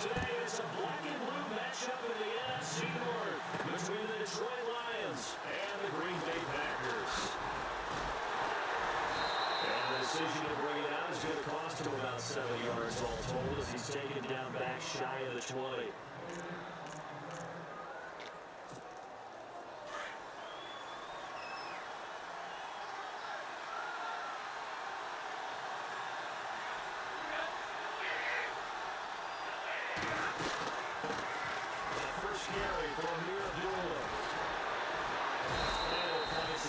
Today is a black and blue matchup in the NFC North between the Detroit Lions and the Green Bay Packers. And the decision to bring it out is going to cost him about 7 yards all told as he's taken down back shy of the 20.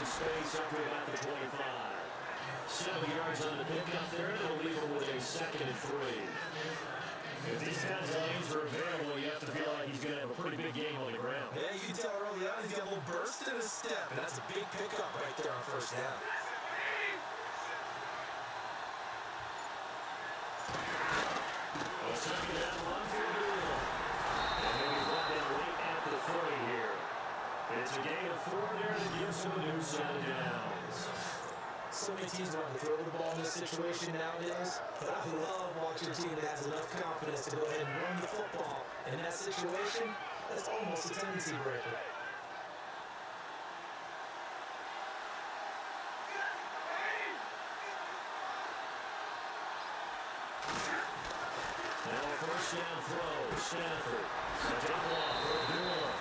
Space up to about the 25. 7 yards on the pickup there, and it'll leave him with a 2nd and 3. If these kinds of lanes are available, you have to feel like he's going to have a pretty big game on the ground. Yeah, you can tell early on he's got a little burst in his step, and that's a big pickup right there on first down. A 2nd down run for Doolittle. And maybe brought down late at the 30 here. It's a gain of 4 there that gives him a new set of downs. So many teams want to throw the ball in this situation nowadays, but I love watching a team that has enough confidence to go ahead and run the football. In that situation, that's almost a tendency breaker. Now a first down throw, Stafford. A double off for Doolittle.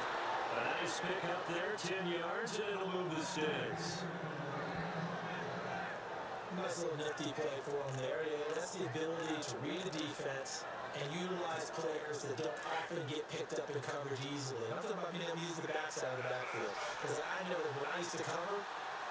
A nice pick up there, 10 yards, and it'll move the sticks. Nice little nifty play for him there. Yeah, that's the ability to read the defense and utilize players that don't often get picked up in coverage easily. I'm talking about being able to use the backside of the backfield. Because I know that when I used to cover,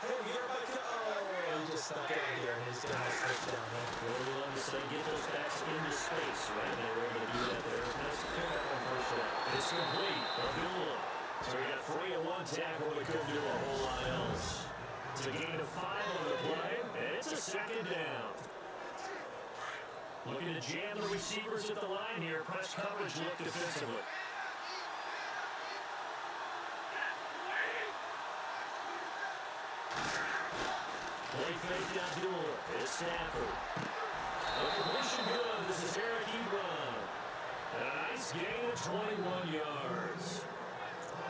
hey, we got back to, he just snuck out there and he's got a nice touchdown. Well, we love to say get those backs into space, right? They were able to do that there. Nice pick up on first down. It's complete. Abdullah. So we got 3 and 1 tackle, but couldn't do a whole lot else. It's a gain of 5 on the play, and it's a 2nd down. Looking to jam the receivers at the line here. Press coverage look defensively. Play fake down Doolittle. It's Stafford. A completion good. This is Eric Ebron. A nice gain of 21 yards.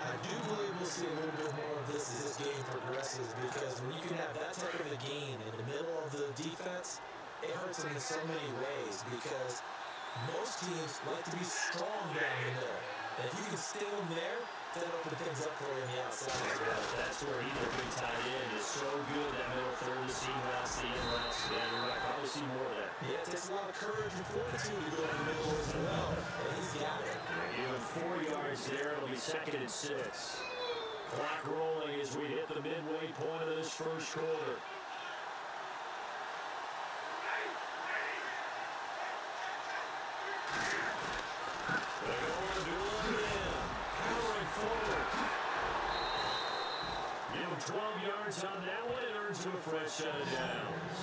I do believe we'll see a little bit more of this as this game progresses, because when you can have that type of a gain in the middle of the defense, it hurts them in so many ways, because most teams like to be strong down the middle. And if you can stay them there, that'll open things up for you on the outside as well. That's where either big tight end is so good, that middle third, the seam routes, the in routes. Yeah, you're right. Probably see more of that. Yeah, it takes a lot of courage and fortitude to go in the middle as well. And he's got it. Even 4 yards there. It'll be 2nd and 6. Clock rolling as we hit the midway point of this first quarter. They're going to do it again. Powering forward. Give him 12 yards on that one. It earns him a fresh set of downs.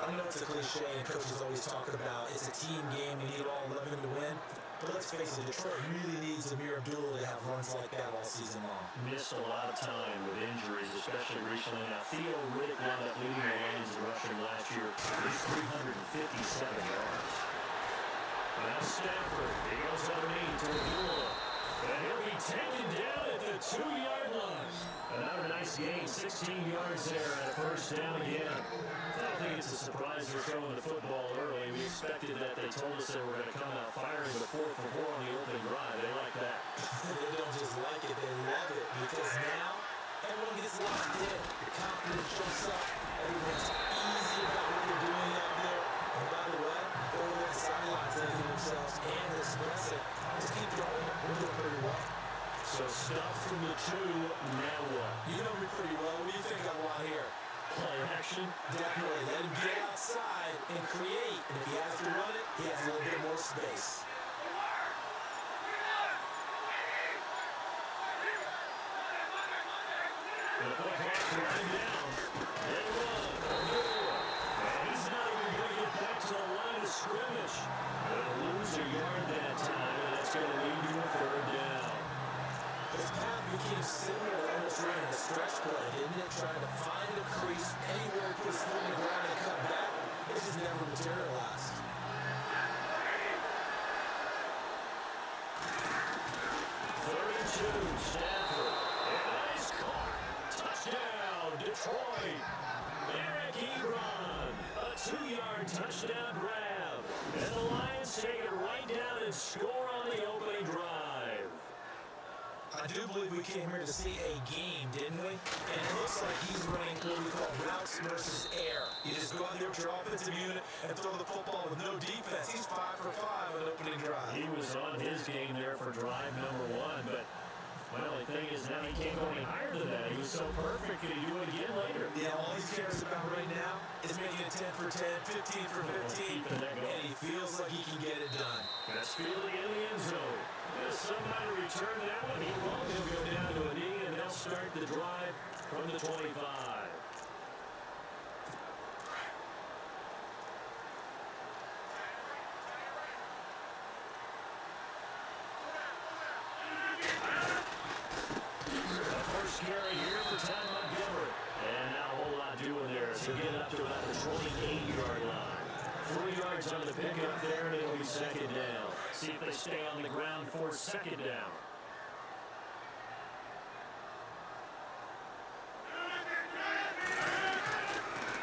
I know it's a cliche and coaches always talk about it's a team game, we need all 11 to win. But let's face it, Detroit really needs Amir Abdullah to have runs like that all season long. Missed a lot of time with injuries, especially recently. Now, Theo Riddick wound up leading the Lions in rushing last year. He's 357 yards. Now Stafford, he goes underneath to Abdullah. And he'll be taken down at the 2-yard line. Another nice gain, 16 yards there and a first down again. I don't think it's a surprise they're throwing the football early. We expected that. They told us they were going to come out firing with a 4 for 4 on the opening drive. They like that. They don't just like it, they love it, because now everyone gets locked in. The confidence jumps up. Everyone's easy about what they're doing out there. And by the way, they're on the sideline thinking to themselves and expressing, just keep throwing it. We're doing pretty well. So stuff from the 2, now what? You know me pretty well. What do you think I want here? Play action? Definitely. Let him get outside and create. And if he has to run it, he has a little bit more space. The play clock's running down. They run. And he's not even going to get back to the line of scrimmage. They'll lose a yard that time, and that's going to lead to a 3rd down. His path became similar to almost running a stretch play, didn't it? Trying to find a crease anywhere he put his foot on the ground and cut back. It just never materialized. Stafford. And nice caught. Touchdown, Detroit. Eric Ebron. A 2-yard touchdown grab. And the Lions take it right down and score on the opening drive. I do believe we came here to see a game, didn't we? And it looks like he's running what we call routes versus air. You just go out there with your offensive unit and throw the football with no defense. He's 5 for 5 on opening drive. He was on his game there for drive number 1, but well, the thing is now he can't go any higher than that. He was so perfect. Can he do it again later? Yeah, all he cares about right now is making it 10 for 10, 15 for 15, and he feels like he can get it done. That's fielding in the end zone. There's somebody return that one. He won't. He'll go down to a knee, and they'll start the drive from the 25. Carry here for Ty Montgomery. And now a whole lot doing there. So get up to about the 28-yard line. 3 yards on the pickup there, and it'll be second down. See if they stay on the ground for second down.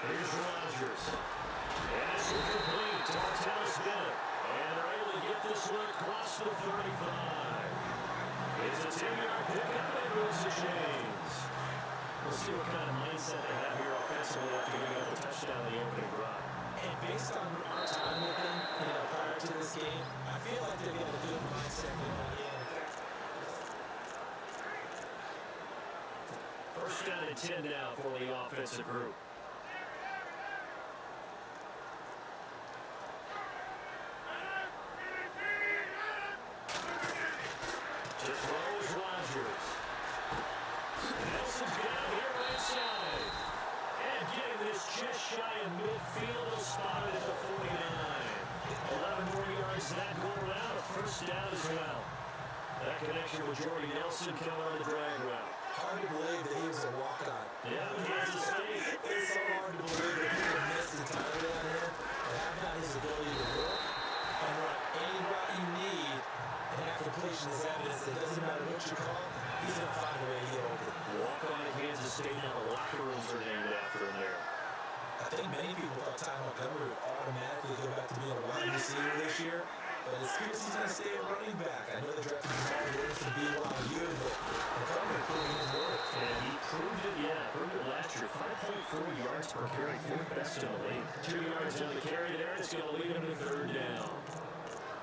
Here's Rodgers. And it's incomplete to Martellus Bennett. And they're able to get this one across the 35. It's a 10-yard pickup and moves the chains. We'll see what kind of mindset they have here offensively after giving up a touchdown in the opening drive. And based on our time with them, prior to this game, I feel like they've got a good mindset going in. First down and 10 now for the offensive group. Just shy of midfield, he'll spot it at the 49. 11 more yards that go around, a first down as well. That connection with Jordy Nelson coming on the drag route. Hard to believe that he was a walk-on. Yeah, Kansas State. It's so hard to believe that he would miss entirely on him, but have not his ability to work and run any route you need, and that completion is evidence that it doesn't matter what you call, he's going to find a way to get open. Walk-on at Kansas State, now the locker rooms are named after him there. I think many people thought Ty Montgomery would automatically go back to being a wide receiver this year, but it appears he's going to stay a running back. I know they drafted Jamal Williams from BYU, but Montgomery proving his worth. And he proved it last year. 5.4 yards per carry, 4th best in the league. 2 yards on the carry there, it's going to lead him to third down.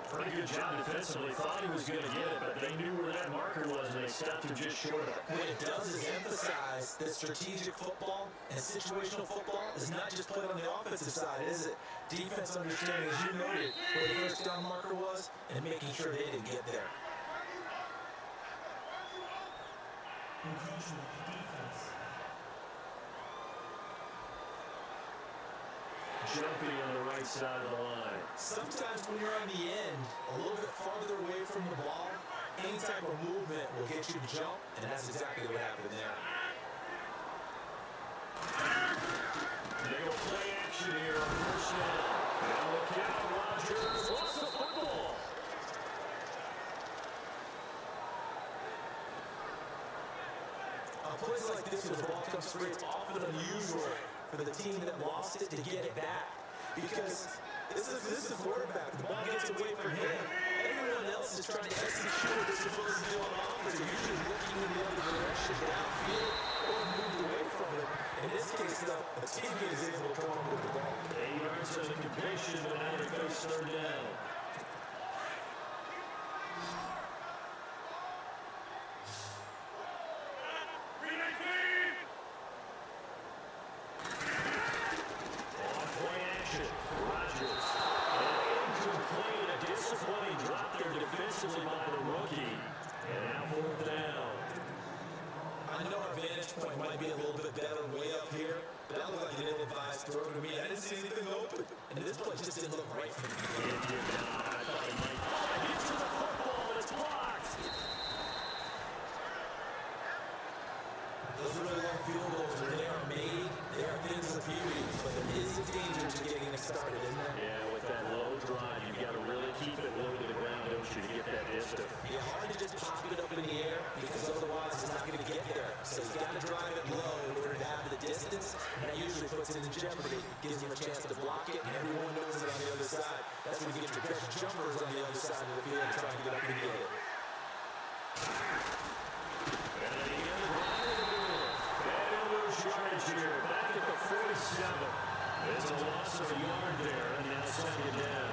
Pretty good job defensively. Thought he was going to get it, but they knew where that marker was, and they stopped him just short of it. What it does is emphasize that strategic football and situational football is not just played on the offensive side, is it? Defense understanding, as you noted, where the first down marker was, and making sure they didn't get there. Jumping on the right side of the line. Sometimes when you're on the end, a little bit farther away from the ball, any type of movement will get you to jump, and that's exactly what happened there. They go play action here on first down. Now look out, Rodgers lost the football. Plays like this where the ball comes free, it's often unusual for the team that lost it to get it back. Because this is the quarterback. The ball gets away from him. Everyone else is trying to execute what they're supposed to do on offense. They're usually looking in the other direction, downfield, or moved away from it. In this case, though, the teammate is able to come up with the ball. 8 yards on the completion, but now they face third down. By the rookie. And now fourth down. I know our vantage point might be a little bit better way up here, but that looked like an ill-advised throw to me. I didn't see anything open, and this play just didn't look right for me. It did not. I thought he might. Oh, he gets to the football, and it's blocked. Those really long field goals, when they are made, they are things of beauty, but there is a danger to getting it started, isn't there? Yeah, with that low drive, you've got to really keep it low to the ground, don't you, to get that distance. Yeah, hard to just pop it up in the air, because otherwise jeopardy. Gives him a chance to block it, and everyone knows it on the other side. That's when you get your best jumpers on the other side of the field and try to get up and get it. Charge here, back at the 47. It's a loss of a yard there, and now second down.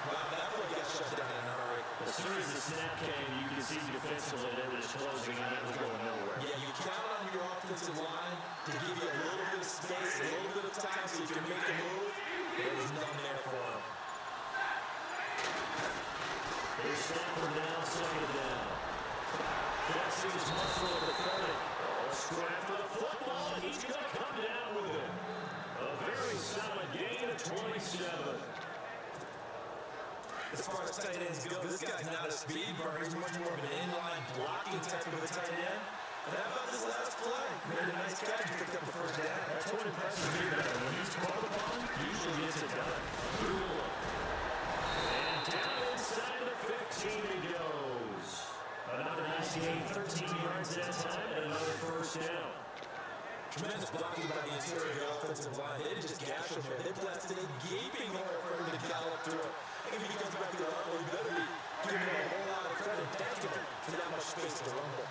Wow, that play got shut down in a hurry. As soon as the snap came, you could see defensively they were just closing and it was going nowhere. Yeah, you count on your offensive line to give you a little bit of space, a little bit of time so you can make a move. There was nothing there for him. Here's Stafford now, second down. Flexing his muscle at the 30. Scrap for the football, and he's going to come down with it. A very solid gain of 27. As far as tight ends go, this guy's not a speed burner. He's much more of an inline blocking type of a tight end. And how about this last play? Made a nice catch and picked up the first down. That's what impresses me better. When he's called upon, usually gets it done. And down inside the 15 he goes. Another nice gain, 13 yards that time, and another first down. Tremendous blocking by the interior of the offensive line. They didn't just gash him there. They blasted a gaping hole for him to gallop through it. And if he comes back to the huddle, he better be giving him a whole lot of credit, thanking him for that much space to rumble.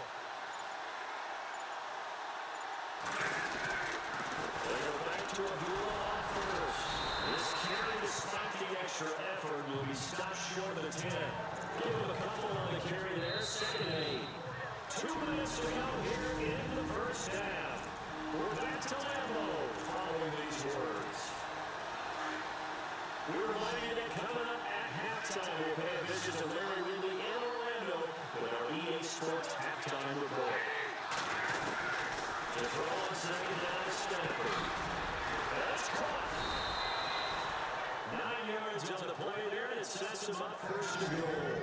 They go back to a blowout first. This carry, despite the extra effort, will be stopped short of the 10. Give him a couple on the carry there, second and 8. 2 minutes to go here in the first half. We're back to Lambeau following these words. We remind you that coming up at halftime, we'll pay a visit to Larry Ridley in Orlando with our EA Sports halftime report. To throw on second down to Stafford. That's caught. 9 yards on the play there, and it sets him up first and goal.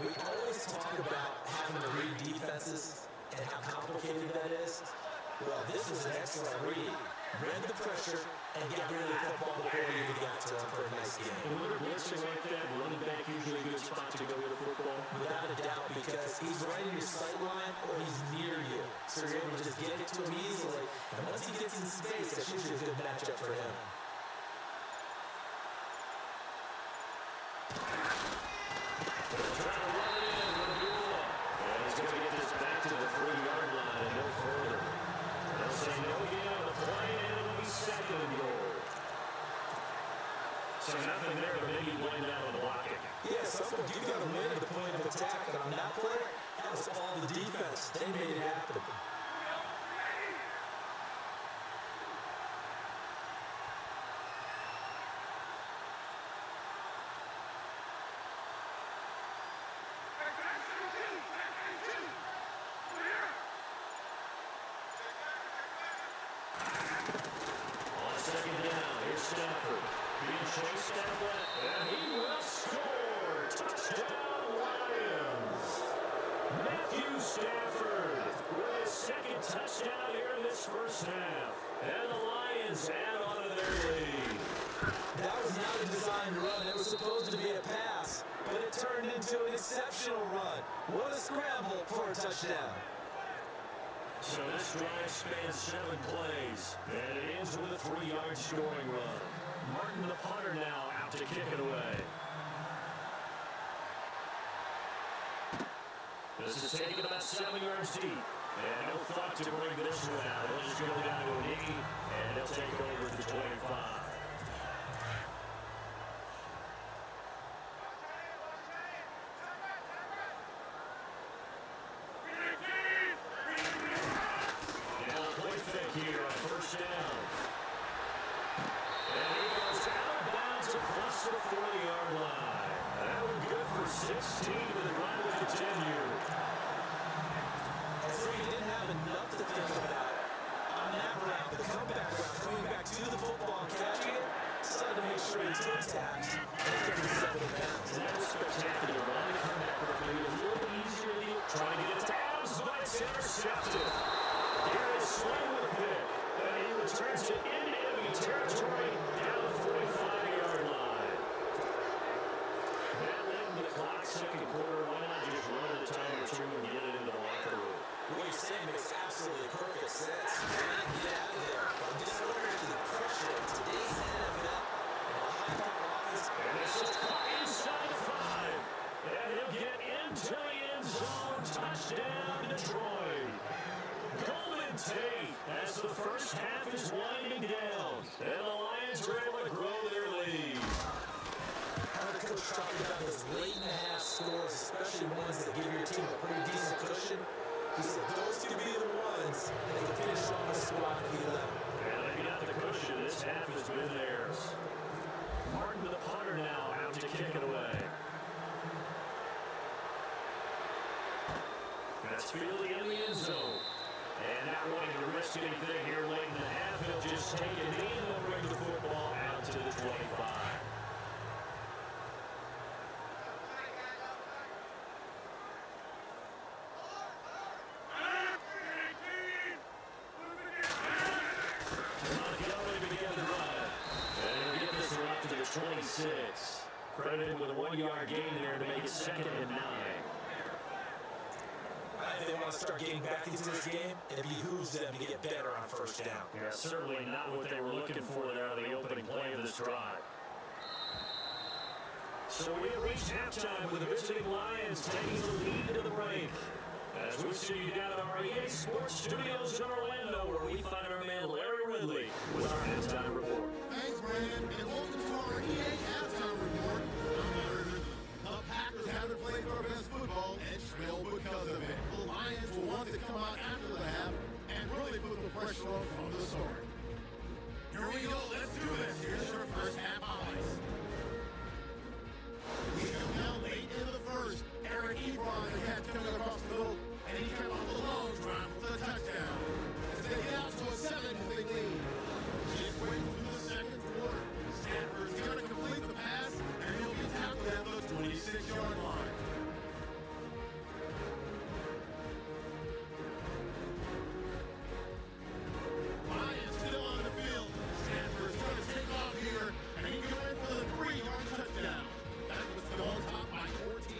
We always talk about having to read defenses and how complicated that is. Well, this was an excellent read. Read the pressure and get rid of the football before you even got to him for a nice game. And when they're blitzing like that, running back usually a good spot to go with the football. Without a doubt, because he's right in your sight line or he's near you. So you're able to just get it to him easily. And once he gets in space, that's usually a good matchup for him. They're trying to run it in with Blowout. And he's going to get this back to the 3-yard line and no further. They'll say no gain on the play, and it'll be second and goal. So nothing there, but maybe laying down on the blocking. Yeah, someone, you got to win at the point of attack. And on that play, that was all the defense. They made it happen. Stafford being chased down left, and he will score. Touchdown, Lions. Matthew Stafford with his second touchdown here in this first half. And the Lions add on to their lead. That was not a designed run. It was supposed to be a pass, but it turned into an exceptional run. What a scramble for a touchdown. So this drive spans 7 plays, and it ends with a 3-yard scoring run. Martin, the punter, now out to kick it away. This is taken about 7 yards deep, and no thought to bring this one out. He'll just go down to a knee, and he'll take over at the 25. Here on first down. And he goes out of bounds across the 40-yard line. That was good for 16 with a run with the 10-year. As if he didn't have enough to think about on that route, the comeback route, coming back to the football and catching it, decided to make sure he took taps and took him 7 pounds. And that was spectacular. Run the comeback route maybe a little easier to do. Trying to get it to Adams, but it's intercepted. Here is Slay with a pick, and he returns it into enemy territory down the 45-yard line. That led the clock, second quarter. Why not just run at a time or two and get it into the locker room? What you're saying makes absolutely perfect sense. Get First down, Detroit. Golden Tate as the first half is winding down. And the Lions are able to grow their lead. The coach talked about those late in the half scores, especially ones that give your team a pretty decent cushion. He said those could be the ones that can finish off a squad if you let them. And they got the cushion. This half has been theirs. Martin, the punter, now out to kick it away. That's fielding in the end zone. And not wanting to risk anything here late in the half, he'll just take a knee and they'll bring the football out to the 25. To the 26. Credited with a 1-yard gain there to make it 2nd and 9. If they want to start getting back into this game, it behooves them to get better on first down. Yeah, certainly not what they were looking for there on the opening play of this drive. So we have reached halftime with the visiting Lions taking the lead to the break. As we see you down at our EA Sports Studios in Orlando, where we find our man Larry Ridley with our halftime report. Thanks, Brandon, and welcome to our EA halftime report. I'm Larry Ridley. The Packers haven't played their best football and trailed because of it. The Lions will want to come out after the half and really put the pressure on from the start. Here we go. Let's do this. Here's your first half highlights. We come down late in the first. Eric Ebron, the catch coming across the middle, and he came off the long drive for the touchdown. As they get out to a 7-0 lead. Midway through the second quarter, Stanford's going to complete the pass, and he'll be tackled at the 26-yard line. Lions still on the field. Stanford's going to take off here, and he can win for the 3-yard touchdown. That was the ball top by 14.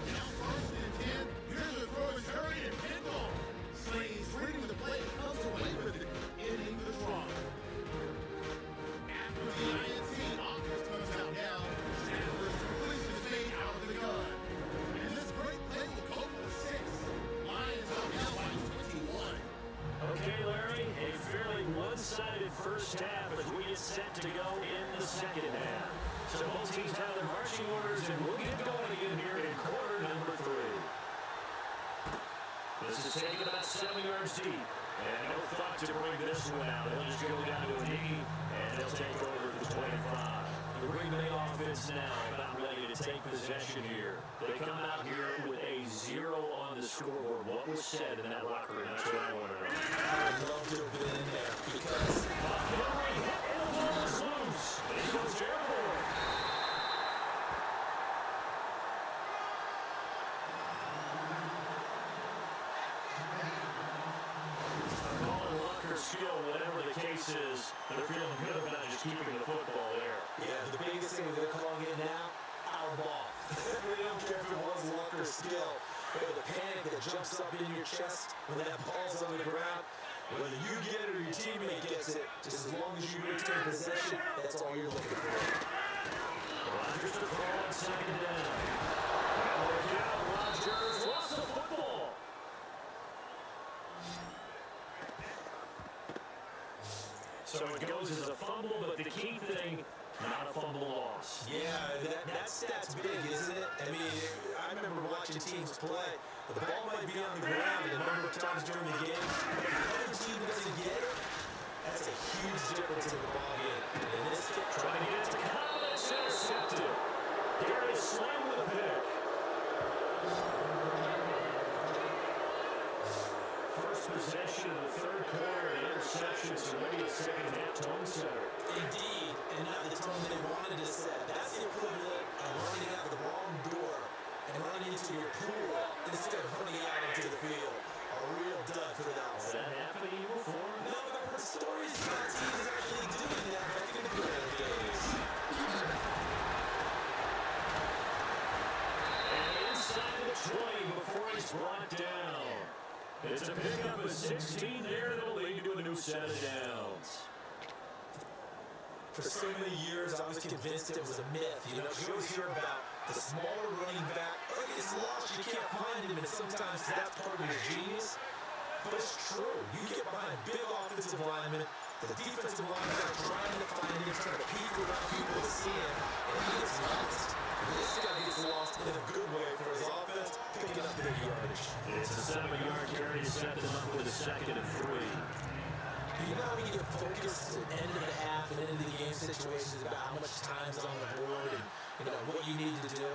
Now first and 10. Here's the throw is hurried and picked off. Slade's reading the play and comes away with it, ending the drive. After the INT offense comes out now, Stanford's completion is made out of the gun. And this great play will go for the 6. Lions up now by 21. Okay, Larry, a fairly one-sided first half as we get set to go in the second half. So both teams have their marching orders, and we'll get going again here in quarter number 3. This is taking about 7 yards deep, and no thought to bring this one out. They'll just go down to a knee, and they'll take over at the 25. The Green Bay offense now about ready to take possession here. They come out here with a 0 on the scoreboard. What was said in that locker room? That's what I want to know. I'd love to have been in there because Henry hit and the ball is loose. And he goes airborne. Calling Walker's skill, whatever the case is, they're feeling good about just keeping the football there. yeah, the biggest thing they're calling it now, our ball. We don't care if it was Walker's skill, but the panic that jumps up in your chest when that ball's on the ground, whether you get it or your teammate gets it, just as long as you retain possession, that's all you're looking for. Rodgers to throw on 2nd down. Now look out, Rodgers lost the football. So it goes as a fumble, but the key thing, not a fumble loss. Yeah, that stat's big, isn't it? I mean, I remember watching teams play. The ball might be on the ground a number of times during the game. But if the other team doesn't get it, that's a huge difference in the ball game. And this kid Trying to get it to Collins, intercepted. Darius Slay with a pick. First possession of the third quarter, an interception, so maybe a second half tone setter. indeed, and not the tone they wanted to set. That's the equivalent of running out the wrong door and running into your pool instead of running out into the field. A real dud for that one. Does that happen to you before? No, but I've heard stories about teams actually doing that back in the good old days. And inside the 20 before he's brought down. It's a pickup of 16 there that'll lead to a new set of downs. For so many years, I was convinced it was a myth. You know, you always hear about the smaller running back. Oh, he gets lost, you can't find him, and sometimes that's part of his genius. But it's true. You get behind big offensive linemen, the defensive linemen are trying to find him, trying to peek around people to see him, and he gets lost. This guy gets lost in a good way for his offense, picking up big yardage. It's a 7-yard carry to set them up with a 2nd and 3. You know when you get focused at end of the half and end of the game situations about how much time's on the board and you know what you need to do.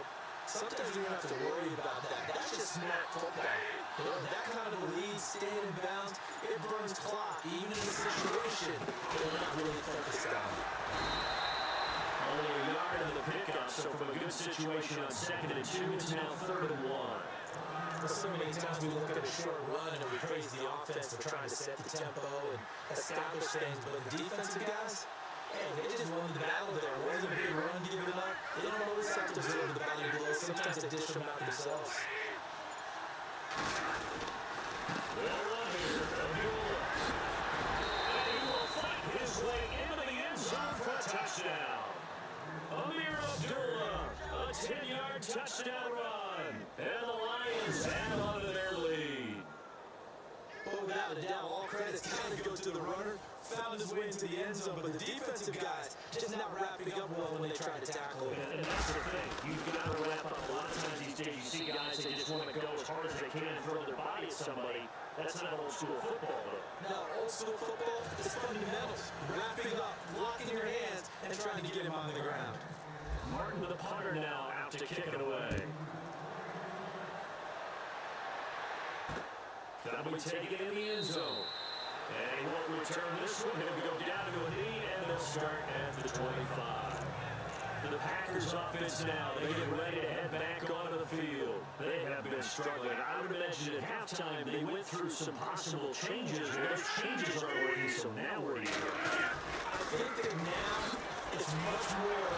Sometimes you don't have to worry about that. That's just smart football. You know, that kind of a lead, staying in bounds, it burns clock, even in a situation they're not really focused on. Only a yard on the pickup, so from a good situation on 2nd and 2, it's now 3rd and 1. So many times we look at a short run and we praise the offense for trying to set the tempo and establish things, but the defensive guys, hey, they just won the battle there. It wasn't a big run given up. They don't always have to absorb the body blows. Sometimes they dish them out themselves. Well run here, Abdullah. And he will fight his way into the end zone for a touchdown. Amir Abdullah, a 10-yard touchdown run. And the Lions add on to their lead. Well, without a doubt, all credits kind of go to the runner. Found his way into the end zone, but the defensive guys just not wrapping up well when they try to tackle him. And that's the thing. You've got to wrap up. A lot of times these days you see guys, they just want to go as hard as they can and throw their body at somebody. That's not old school football, though. No, old school football is fundamentals. Wrapping up, locking your hands, and trying to get him on the ground. Martin with the punter now out to kick it away. That'll be taken in the end zone. And he won't return this one. He'll go down to a knee, and they'll start at the 25. The Packers offense now, they get ready to head back onto the field. They have been struggling. I would imagine at halftime they went through some possible changes. Well, those changes aren't working, so now where do you go? I think that now it's much more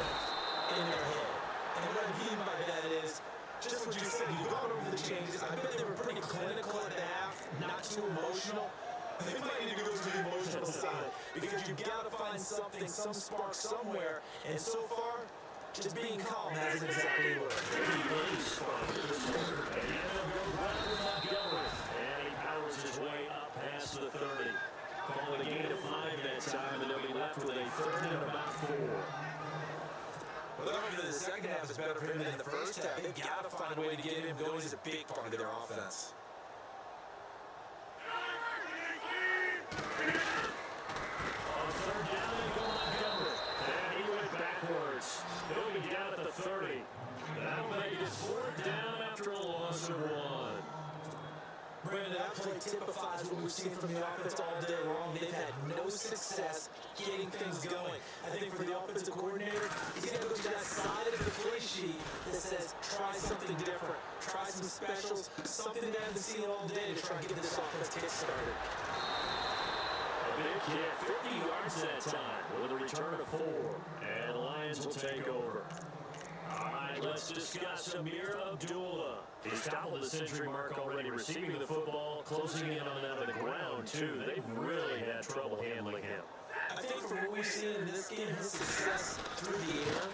in their head. And what I mean by that is, just what you said, you've gone over the changes. I bet they were pretty clinical at the half, not too emotional. They might need to go to the emotional side because you've got to find something, some spark somewhere. And so far, just being calm hasn't exactly worked. And he powers his way up past the 30. Calling a gain of 5 that time, and they'll be left with a 3rd and about 4. Well, hopefully the second half is better for him than the first half. They've got to find a way to get him going. He's a big part of their offense. On 3rd down, they go Montgomery. And he went backwards. He'll be down at the 30. That'll make it 4th down after a loss of 1. Brandon, that play typifies what we've seen from the offense all day long. They've had no success getting things going. I think for the offensive coordinator, he's got to go to that side of the play sheet that says, try something different, try some specials, something they haven't seen all day to try to get this offense kick-started. A big kick, 50 yards that time, with a return of 4. And the Lions will take over. All right, let's discuss Amir Abdullah. He's toppled the century mark already, receiving the football, closing in on them at the ground, too. They've really had trouble handling him. I think from what we've seen in this game, his success through the air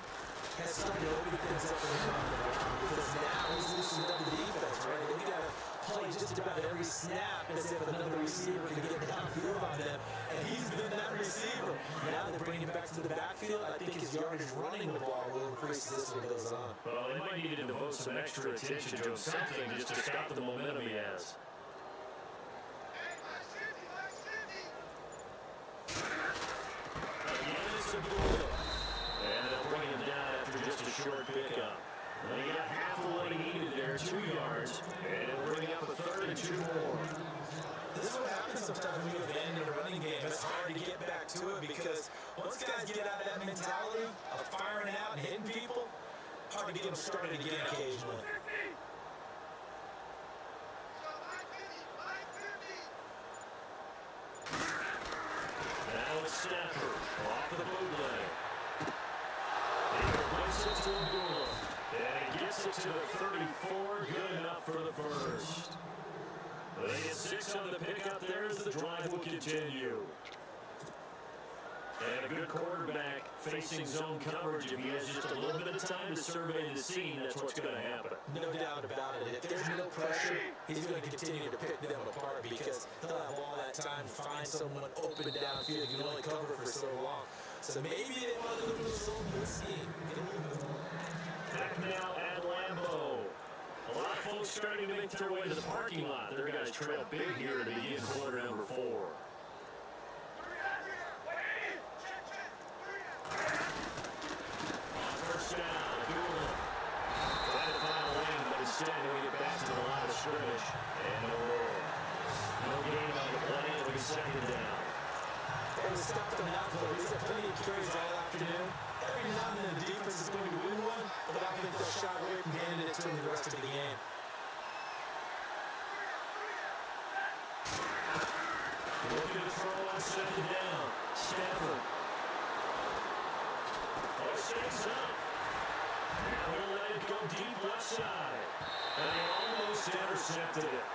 has started to open things up for him on the ground because now he's loosening up the defense, right? They've got to play just about every snap as if another receiver can get downfield on them, and he's been that receiver. Now they're bringing him back to the backfield. I think his yardage running the ball will increase as this one goes on. Well, they might need to devote some extra attention to him, something just to stop the momentum he has. Again, it's Abdullah. And they'll bring him down after just a short pickup. They got half of what he needed there, 2 yards, and it'll bring up a 3rd and 2 more. This is what happens sometimes when you abandon a running game. It's hard to get back to it because once guys get out of that mentality of firing out and hitting people, hard to get them started again occasionally. Now it's Stafford off the bootleg. He replaces it to Abdullah. And he gets it to the 34, good enough for the first. They get 6 on the pickup there as the drive will continue. And a good quarterback facing zone coverage, if he has just a little bit of time to survey the scene, that's what's going to happen. No doubt about it. If there's no pressure, he's going to continue to pick them apart because he'll have all that time to find someone open downfield. You can only cover for so long. So maybe they want to do a little bit of scheme. Back now at Lambeau. A lot of folks starting to make their way to the parking lot. Their guys trail big here to begin quarter number 4. First down, Doolin. Trying to find a lane, but instead he'll get back to the line of scrimmage. And no gain on the play. It'll be second down. They were stopped on that play. He's had plenty of carries all afternoon. Every now and then the defense is going to win one, but I think they'll shy away from handing it to him the rest of the game. Looking to throw on second down. Stafford. Stays up. Now he'll let it go deep left side. And they almost intercepted it.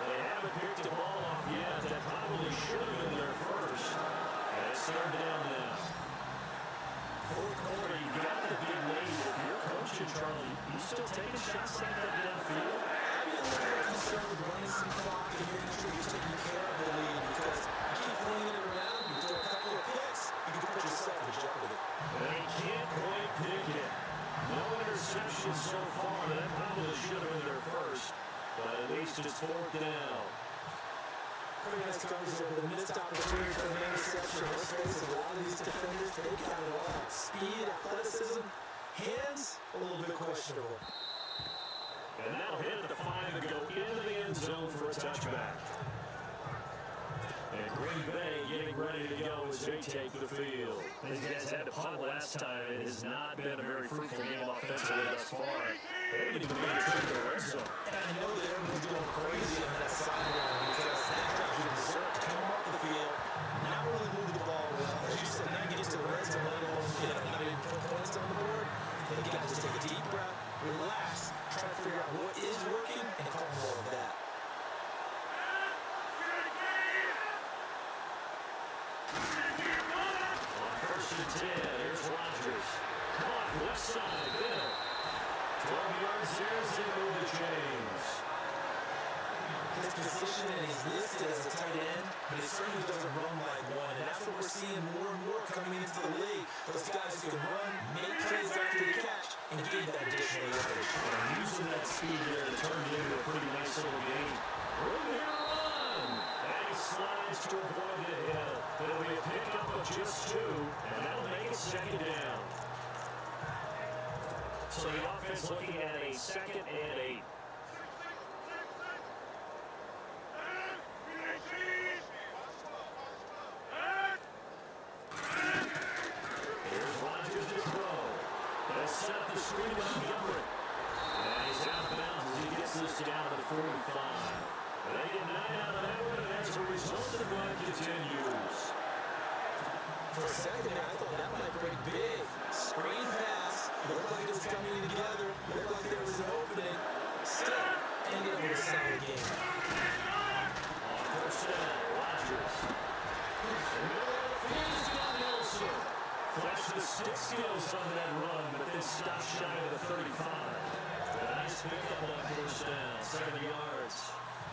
They haven't picked the ball off yet. That probably should have been their first. And it's third down now. Fourth quarter, you got the big lead. If you're coaching, Charlie, you still taking shots like that downfield? I'd be a little concerned with running some clock and making sure you're taking care of the lead because you keep flinging it around, you throw a couple of picks, you can put yourself in jeopardy. They can't quite pick it. No interceptions so far. That probably should have been their first. But at least it's fourth down. Pretty nice coverage there, but a missed opportunity for an interception. Let's face it, a lot of these defenders, they got it all. Speed, athleticism, hands, a little bit questionable. And that'll hit at the 5 and go into the end zone for a touchback. And Green Bay getting ready to go as they take the field. These guys had to punt last time. It has not been a very fruitful game offensively thus far. They didn't even make it to the red zone. And I know that everyone's going crazy on that sideline because that drives you berserk to come off the field, not really moving the ball well. As you said, now gets to the red zone, let alone, not even put points on the board. They got to just take a deep breath, relax, try to figure out what is working, and call more of that. First and 10, here's Rodgers. Caught left side, Bill. 12 yards there as they move the chains. His position and he's listed as a tight end, but he certainly doesn't run like one, and that's what we're seeing more and more coming into the league. Those guys who can run, make plays after the catch, and gain that additional yardage. And using that speed there to turn it into a pretty nice little game. Room here to run. And he slides to avoid the hit. It'll be a pickup of just 2, and that'll make it second down. So the offense looking at a 2nd and 8. Here's Rodgers to throw. They set up the screen on Montgomery. And he's out of bounds as he gets this down to the 45. They get 9 out of that one, and as a result, the run continues. For a second there, I thought that might break big. Screen pass. Looked like it was coming together. Looked like there was an opening. Still, ended up with a solid game. On first down, Rodgers. In the middle of the field, he's got Nelson. Flashed the stick skills on that run, but then stopped shy of the 35. A nice pickup on first down, 7 yards.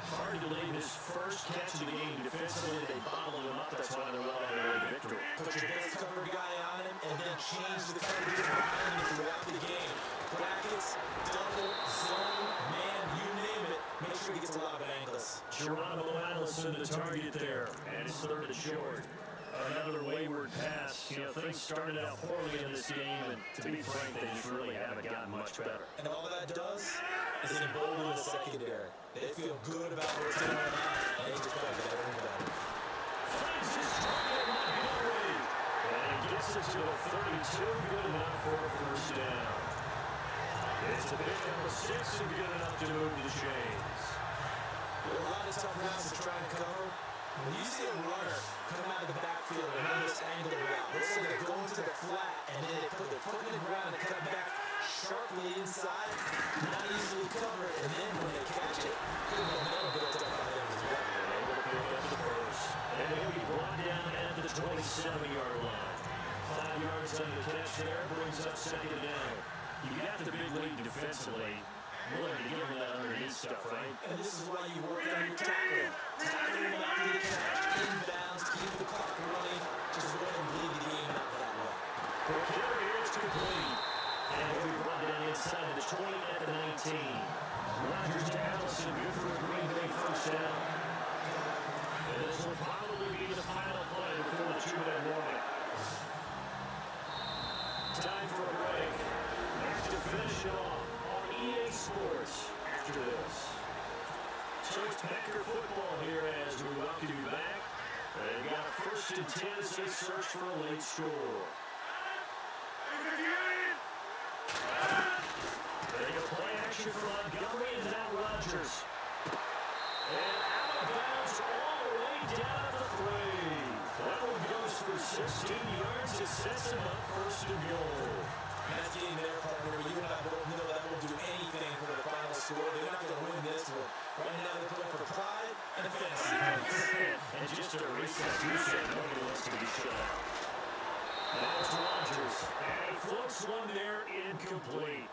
Hard to believe his first catch of the game. Defensively, they bottled him up. That's why they're well on their way to victory. Put your best cover guy on him, and then change the coverage behind him throughout the game. Brackets, double, zone, man, you name it. Make sure he gets a lot of angles. Geronimo Allison the target there, and it's third and short. Another wayward pass. Things started out poorly in this game, and to be frank, they just really haven't gotten much better. And all that does is embolden the secondary. They feel good about what's going on, and they just play better and better. Finds his target, Montgomery. And he gets it to a 32, good enough for a first down. It's a pickup of 6 and good enough to move the chains. A lot of tough routes to try and cover. When you see a runner come out of the backfield and run this angle route, let's say they go into the flat and then they put their foot in the ground and cut back sharply inside, not easily covered, and then when they catch it, good momentum built up by them as well. Able to pick up the first. And he'll be brought down at the 27-yard line. yards on the catch there. Brings up second down. You got the big lead defensively. Willing to give them that underneath stuff, right? And this is why you work on your tackling. Tackling them after the catch, inbounds, keep the clock running. Just go ahead and lead the game out that way. The carry is complete. And we brought down inside the 20 at the 19. Rodgers to Allison, good for a Green Bay first down. And this will probably be the final play before the 2-minute warning. Time for a break. Back to finish it off on EA Sports after this. So it's Packer football here as we welcome you back. They've got first and 10 as they search for a late score. They get play action from Montgomery and now Rodgers. And out of bounds all the way down at the 3. That one goes for 16 yards. It sets him up first and goal. That's getting their partner. You and I both know that won't do anything for the final score. They're not going to win this one. Right now they're playing for pride and fantasy points. And just to erase that reset, nobody wants to be shut out. Now it's Rodgers. And he floats one there, incomplete.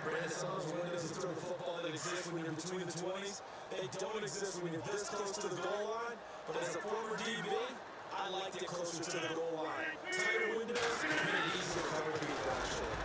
Brandon, some of those windows to throw the football that exist when you're between the 20s, they don't exist when you're this close to the goal line. But as a former DB, I liked it closer to the goal line. Tighter windows, made it easier to cover people, actually.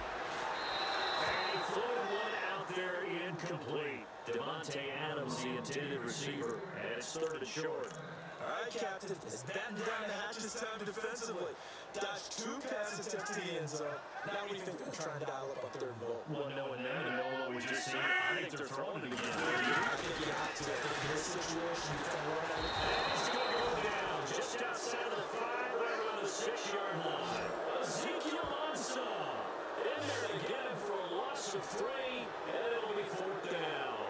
And he floated one out there, incomplete. Devontae Adams, the intended receiver, and it's third and short. All right, Captain, it's batting down the hatches time defensively. Dodged 2 passes to the end zone. Now what do you think they're trying to dial up on third and goal? Well, knowing them and knowing what we just seen, I think they're throwing it again. I think you have to. I think in this situation, you can run out of And it's going to go down just outside of the 5, right around the 6-yard line. Ezekiel Ansah in there to get him for a loss of 3, and it'll be 4th down.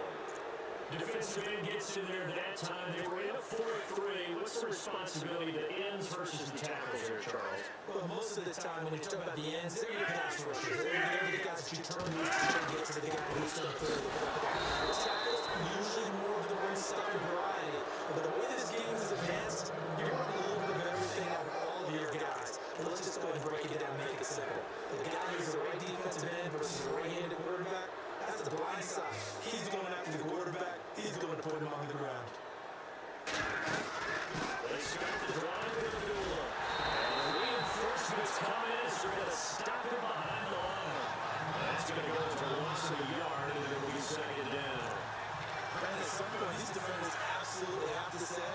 Defensive end gets in there that time. They were in a 4-3. What's the responsibility of the ends versus the tackles there, Charles? Well, most of the time when you talk about the ends, they're your pass rushers. They're the guys that you turn loose to try to get to the guy who's going to clear the football. The tackles are usually more of the run-stuffing variety. But the way this game is advanced, you're going to need a little bit of everything out of all of your guys. And let's just go ahead and break it down and make it simple. The guy who's the right defensive end versus the right-handed quarterback, that's the blind side. He's going after the quarterback. He's going to put him on the ground. They start the drive with Abdullah. And the reinforcements come in, so they're going to stop him behind the line. That's going to go for a loss of a yard, and it'll be second down. And at some point, these defenders absolutely have to say,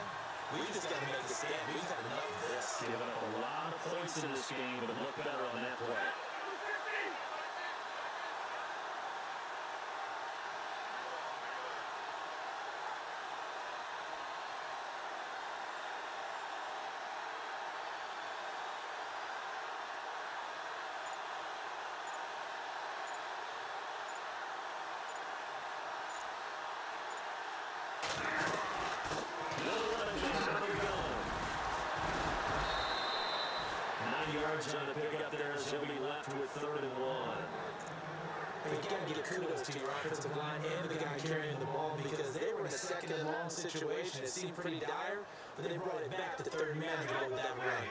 we just got to make a stand. We've had enough of this. Giving up a lot of points in this game, but look better on that play. On the pickup there, as he'll be left with 3rd and 1. But you got to give kudos to your offensive line and the guy carrying the ball because they were in a second and long situation. It seemed pretty dire, but they brought it back to third man to go with that run.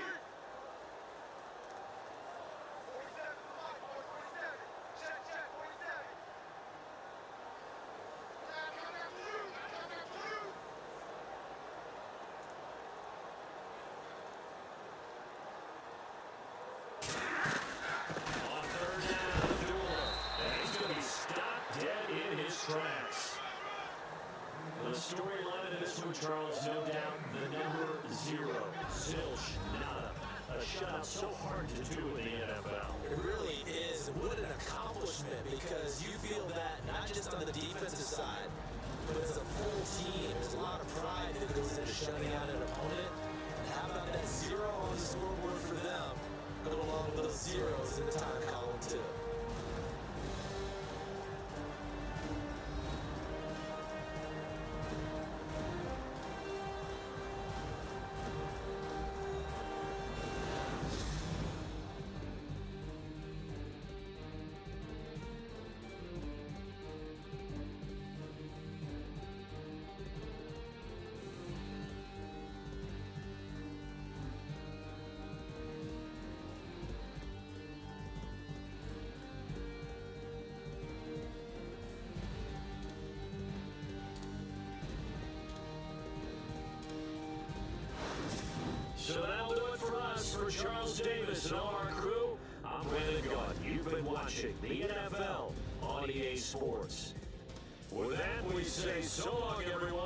Charles, no doubt, the number 0, zilch, nada. A shutout so hard to do in the NFL. It really is. What an accomplishment, because you feel that not just on the defensive side, but as a full team. There's a lot of pride that goes into shutting out an opponent. And how about that 0 on the scoreboard for them, but along with those zeros in the time column, too. So that'll do it for us. For Charles Davis and all our crew, I'm Brandon Gott. You've been watching the NFL on EA Sports. With that, we say so long, everyone.